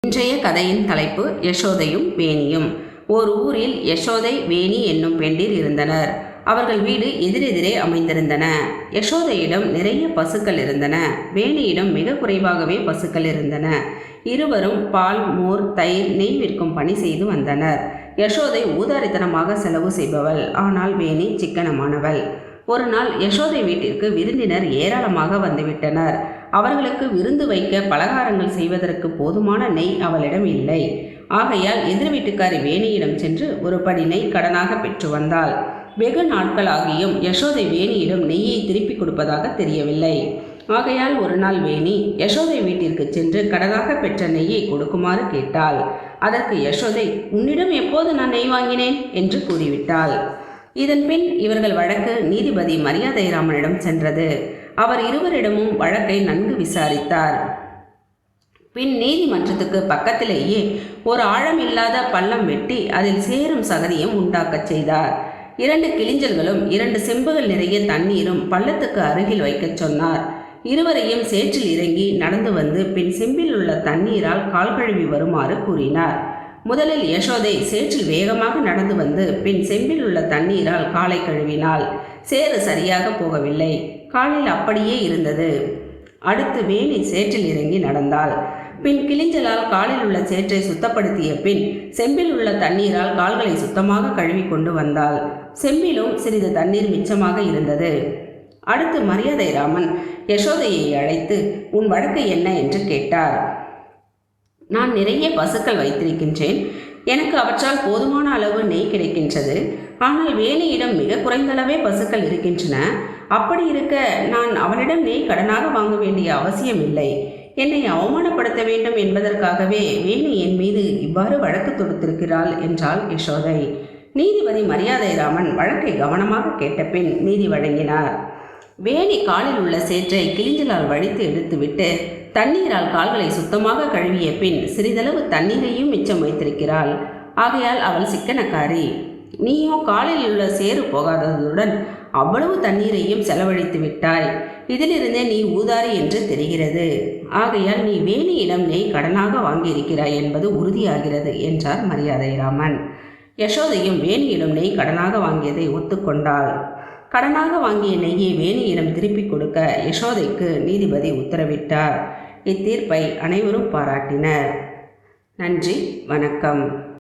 இன்றைய கதையின் தலைப்பு யசோதையும் வேணியும். ஓர் ஊரில் யசோதை, வேணி என்னும் பெண்டிர் இருந்தனர். அவர்கள் வீடு எதிரெதிரே அமைந்திருந்தன. யசோதையிடம் நிறைய பசுக்கள் இருந்தன. வேணியிடம் மிக குறைவாகவே பசுக்கள் இருந்தன. இருவரும் பால், மோர், தயிர், நெய் விற்கும் பணி செய்து வந்தனர். யசோதை ஊதாரித்தனமாக செலவு செய்பவள். ஆனால் வேணி சிக்கனமானவள். ஒரு நாள் யசோதை வீட்டிற்கு விருந்தினர் ஏராளமாக வந்துவிட்டனர். அவர்களுக்கு விருந்து வைக்க பலகாரங்கள் செய்வதற்கு போதுமான நெய் அவளிடம் இல்லை. ஆகையால் எதிர் வீட்டுக்காரி வேணியிடம் சென்று ஒரு படி நெய் கடனாக பெற்று வந்தாள். வெகு நாட்களாகியும் யசோதை வேணியிடம் நெய்யை திருப்பி கொடுப்பதாக தெரியவில்லை. ஆகையால் ஒரு நாள் வேணி யசோதை வீட்டிற்கு சென்று கடனாக பெற்ற நெய்யை கொடுக்குமாறு கேட்டாள். அதற்கு யசோதை, உன்னிடம் எப்போது நான் நெய் வாங்கினேன் என்று கூறிவிட்டாள். இதன் பின் இவர்கள் வழக்கு நீதிபதி மரியாதைராமனிடம் சென்றது. அவர் இருவரிடமும் வழக்கை நன்கு விசாரித்தார். பின் நீதிமன்றத்துக்கு பக்கத்திலேயே ஒரு ஆழமில்லாத பள்ளம் வெட்டி அதில் சேரும் சகதியும் உண்டாக்கச் செய்தார். 2 கிளிஞ்சல்களும் 2 செம்புகள் நிறைய தண்ணீரும் பள்ளத்துக்கு அருகில் வைக்கச் சொன்னார். இருவரையும் சேற்றில் இறங்கி நடந்து வந்து பின் செம்பில் உள்ள தண்ணீரால் கால் கழுவி வருமாறு கூறினார். முதலில் யசோதை சேற்றில் வேகமாக நடந்து வந்து பின் செம்பில் உள்ள தண்ணீரால் காலை கழுவினாள். சேறு சரியாக போகவில்லை. காலில் அப்படியே இருந்தது. அடுத்து வேணி சேற்றில் இறங்கி நடந்தாள். பின் கிளிஞ்சலால் காலில் உள்ள சேற்றை சுத்தப்படுத்திய பின் செம்பில் உள்ள தண்ணீரால் கால்களை சுத்தமாக கழுவி கொண்டு வந்தாள். செம்பிலும் சிறிது தண்ணீர் மிச்சமாக இருந்தது. அடுத்து மரியாதைராமன் யசோதையை அழைத்து, உன் வழக்கு என்ன என்று கேட்டார். நான் நிறைய பசுக்கள் வைத்திருக்கின்றேன். எனக்கு அவற்றால் போதுமான அளவு நெய் கிடைக்கின்றது. ஆனால் வேணியிடம் மிக குறைந்தளவே பசுக்கள் இருக்கின்றன. அப்படி இருக்க நான் அவளிடம் நெய் கடனாக வாங்க வேண்டிய அவசியம் இல்லை. என்னை அவமானப்படுத்த வேண்டும் என்பதற்காகவே வேணி என் மீது இவ்வாறு வழக்கு தொடுத்திருக்கிறாள் என்றாள் யசோதை. நீதிபதி மரியாதைராமன் வழக்கை கவனமாக கேட்ட பின் நீதி வழங்கினார். வேணி காலில் உள்ள சேற்றை கிளிஞ்சலால் வடித்து எடுத்துவிட்டு தண்ணீரால் கால்களை சுத்தமாக கழுவிய பின் சிறிதளவு தண்ணீரையும் மிச்சம் வைத்திருக்கிறாள். ஆகையால் அவள் சிக்கனக்காரி. நீயோ காலில் உள்ள சேறு போகாததுடன் அவ்வளவு தண்ணீரையும் செலவழித்து விட்டாய். இதிலிருந்தே நீ ஊதாரி என்று தெரிகிறது. ஆகையால் நீ வேணியிடம் நெய் கடனாக வாங்கியிருக்கிறாய் என்பது உறுதியாகிறது என்றார் மரியாதைராமன். யசோதையும் வேணியிடம் நெய் கடனாக வாங்கியதை ஒத்துக்கொண்டாள். கடனாக வாங்கிய நெய்யை வேணியிடம் திருப்பிக் கொடுக்க யசோதைக்கு நீதிபதி உத்தரவிட்டார். இத்தீர்ப்பை அனைவரும் பாராட்டினர். நன்றி, வணக்கம்.